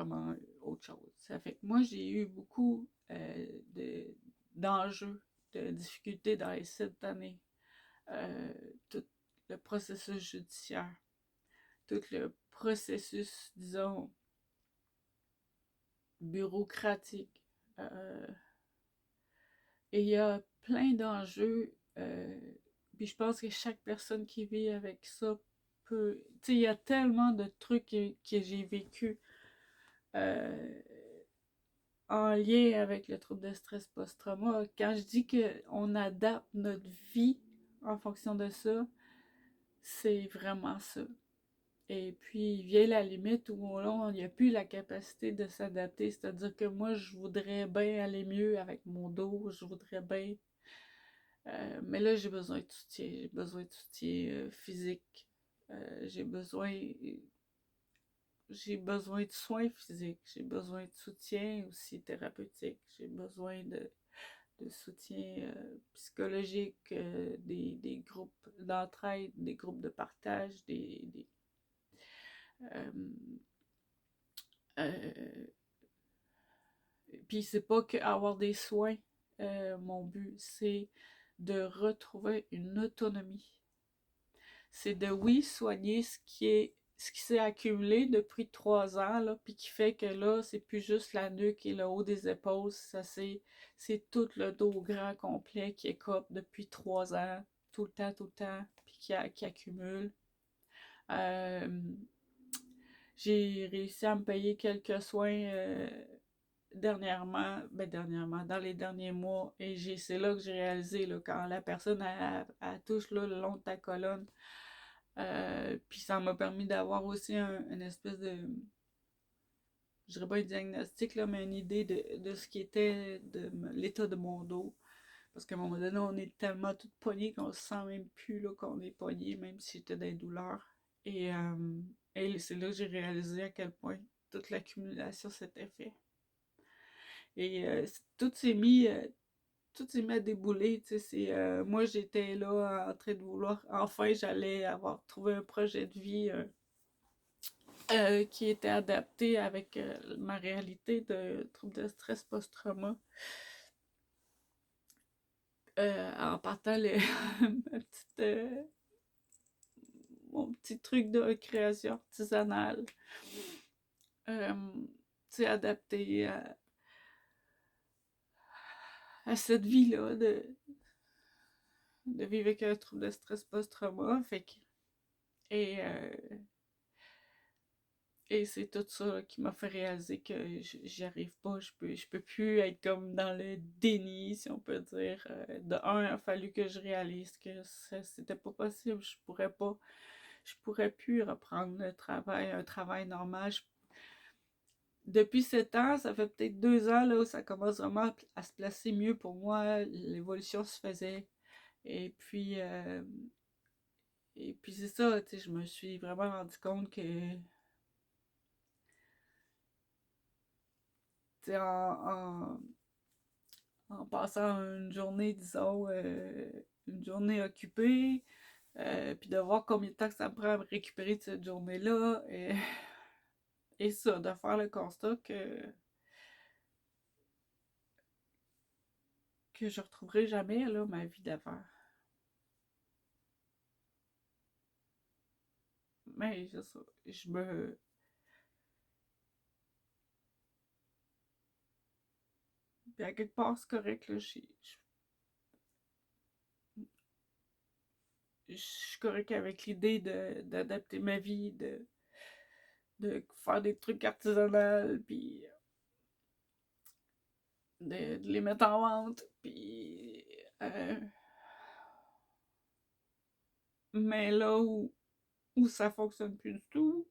vraiment autre chose. Ça fait que moi, j'ai eu beaucoup d'enjeux, de difficultés dans les 7 années. Tout le processus judiciaire, tout le processus, disons, bureaucratique. Euh, et il y a plein d'enjeux. Puis je pense que chaque personne qui vit avec ça peut. Tu sais, il y a tellement de trucs que j'ai vécu euh, en lien avec le trouble de stress post-trauma. Quand je dis qu'on adapte notre vie en fonction de ça, c'est vraiment ça. Et puis, il vient la limite où là, on n'y a plus la capacité de s'adapter. C'est-à-dire que moi, je voudrais bien aller mieux avec mon dos, je voudrais bien. Mais là, j'ai besoin de soutien. J'ai besoin de soutien physique. J'ai besoin. J'ai besoin de soins physiques. J'ai besoin de soutien aussi thérapeutique. J'ai besoin de soutien psychologique, des groupes d'entraide, des groupes de partage, euh, euh, puis c'est pas que avoir des soins, mon but, c'est de retrouver une autonomie. C'est de, oui, soigner ce qui s'est accumulé depuis 3 ans, là, puis qui fait que là, c'est plus juste la nuque et le haut des épaules, c'est tout le dos grand complet qui écope depuis 3 ans, tout le temps, puis qui accumule. Euh, j'ai réussi à me payer quelques soins dernièrement, dans les derniers mois, et c'est là que j'ai réalisé, là, quand la personne elle touche là, le long de ta colonne, puis ça m'a permis d'avoir aussi une espèce de, je dirais pas un diagnostic, là, mais une idée de ce qui était l'état de mon dos. Parce qu'à un moment donné, on est tellement tout pogné qu'on se sent même plus là, qu'on est pogné, même si j'étais dans les douleurs. Et c'est là que j'ai réalisé à quel point toute l'accumulation s'était fait. Et tout s'est mis à débouler, tu sais, moi j'étais là en train de vouloir, enfin j'allais avoir trouvé un projet de vie qui était adapté avec ma réalité de trouble de stress post-trauma. En partant mon petit truc de création artisanale, euh, tu sais, adapté à cette vie-là de vivre avec un trouble de stress post-trauma. Et, euh, et c'est tout ça qui m'a fait réaliser que j'y arrive pas. Je peux plus être comme dans le déni, si on peut dire. De un, il a fallu que je réalise que c'était pas possible. Je pourrais plus reprendre un travail normal. Depuis 7 ans, ça fait peut-être 2 ans là, où ça commence vraiment à se placer mieux pour moi. L'évolution se faisait. Et puis, euh, et puis c'est ça, tu sais, je me suis vraiment rendu compte que, tu sais, en passant une journée, disons, une journée occupée, puis de voir combien de temps que ça me prend à me récupérer de cette journée-là, et ça, de faire le constat que je retrouverai jamais, là, ma vie d'avant. Mais c'est ça, puis à quelque part, c'est correct, là, je suis correct avec l'idée d'adapter ma vie, de faire des trucs artisanaux, puis de les mettre en vente, puis... mais là où ça fonctionne plus du tout,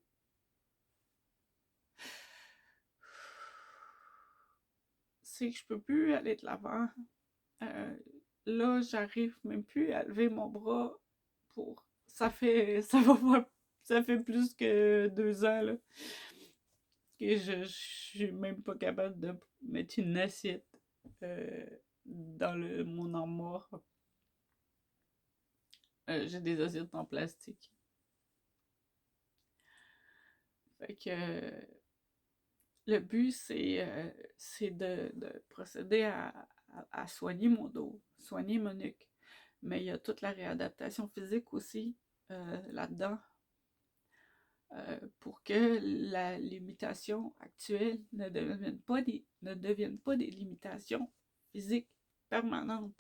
c'est que je peux plus aller de l'avant. Euh, Là, j'arrive même plus à lever mon bras pour... ça fait plus que 2 ans, là, que je suis même pas capable de mettre une assiette euh, dans mon armoire. J'ai des assiettes en plastique. Fait que le but, c'est de procéder à soigner mon dos, soigner mon nuque. Mais il y a toute la réadaptation physique aussi là-dedans pour que la limitation actuelle ne devienne pas des limitations physiques permanentes.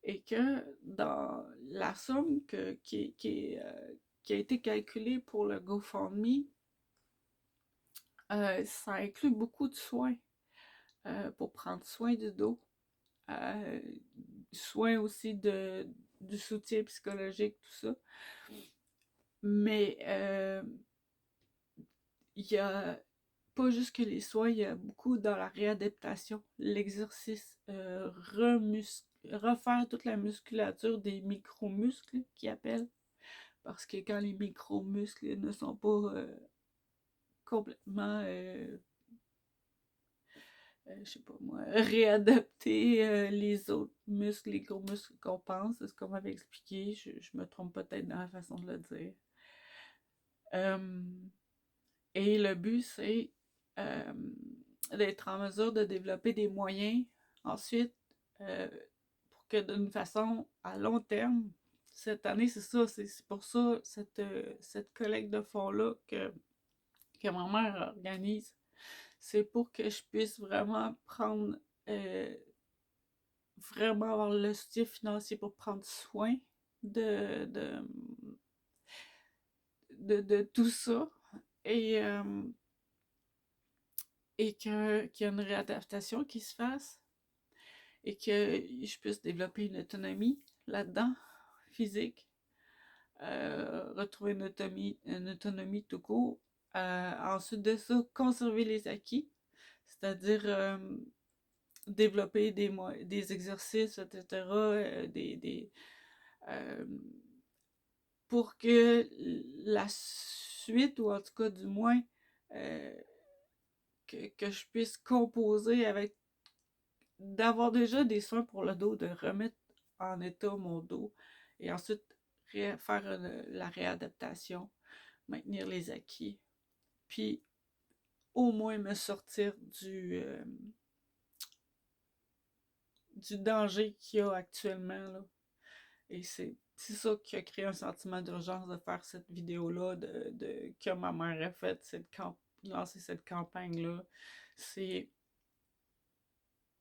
Et que dans la somme qui a été calculée pour le GoFundMe, ça inclut beaucoup de soins pour prendre soin du dos. Soins aussi du soutien psychologique, tout ça. Mais il y a pas juste que les soins, il y a beaucoup dans la réadaptation, l'exercice, refaire toute la musculature des micro-muscles qu'ils appellent. Parce que quand les micro-muscles ne sont pas complètement, je sais pas moi, réadapter les autres muscles, les gros muscles qu'on pense, c'est ce qu'on m'avait expliqué, je me trompe peut-être dans la façon de le dire. Et le but, c'est d'être en mesure de développer des moyens ensuite pour que d'une façon à long terme, cette année, c'est ça, c'est pour ça cette collecte de fonds-là que ma mère organise, c'est pour que je puisse vraiment prendre, vraiment avoir le soutien financier pour prendre soin de, de, de tout ça et, qu'il y a une réadaptation qui se fasse et que je puisse développer une autonomie là-dedans, physique, retrouver une autonomie tout court. Ensuite de ça, conserver les acquis, c'est-à-dire développer des exercices, etc., euh, pour que la suite, ou en tout cas du moins, euh, que je puisse composer avec, d'avoir déjà des soins pour le dos, de remettre en état mon dos, et ensuite faire la réadaptation, maintenir les acquis, puis au moins me sortir du danger qu'il y a actuellement, là. Et c'est ça qui a créé un sentiment d'urgence de faire cette vidéo-là, que ma mère a fait, lancer cette campagne-là. C'est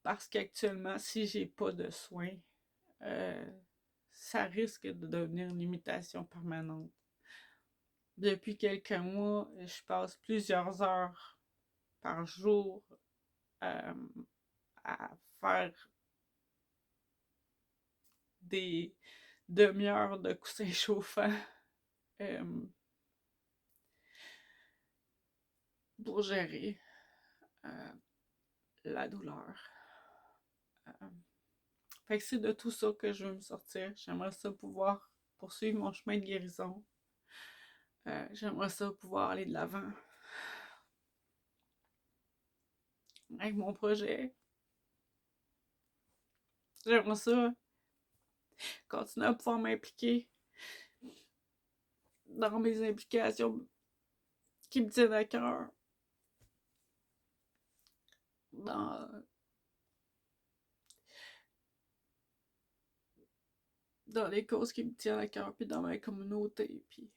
parce qu'actuellement, si j'ai pas de soins, euh, ça risque de devenir une limitation permanente. Depuis quelques mois, je passe plusieurs heures par jour euh, à faire des demi-heures de coussins chauffants pour gérer la douleur. Fait que c'est de tout ça que je veux me sortir. J'aimerais ça pouvoir poursuivre mon chemin de guérison. J'aimerais ça pouvoir aller de l'avant avec mon projet. J'aimerais ça continuer à pouvoir m'impliquer dans mes implications qui me tiennent à cœur. Dans les causes qui me tiennent à cœur, puis dans ma communauté, puis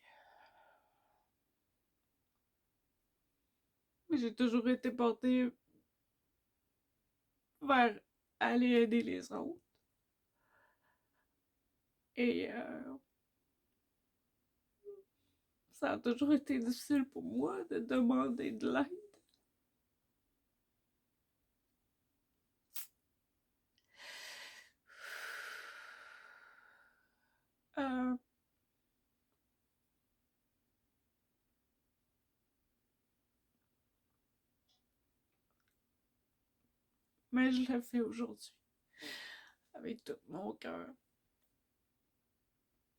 j'ai toujours été portée vers aller aider les autres. Et ça a toujours été difficile pour moi de demander de l'aide. Euh, mais je le fais aujourd'hui avec tout mon cœur.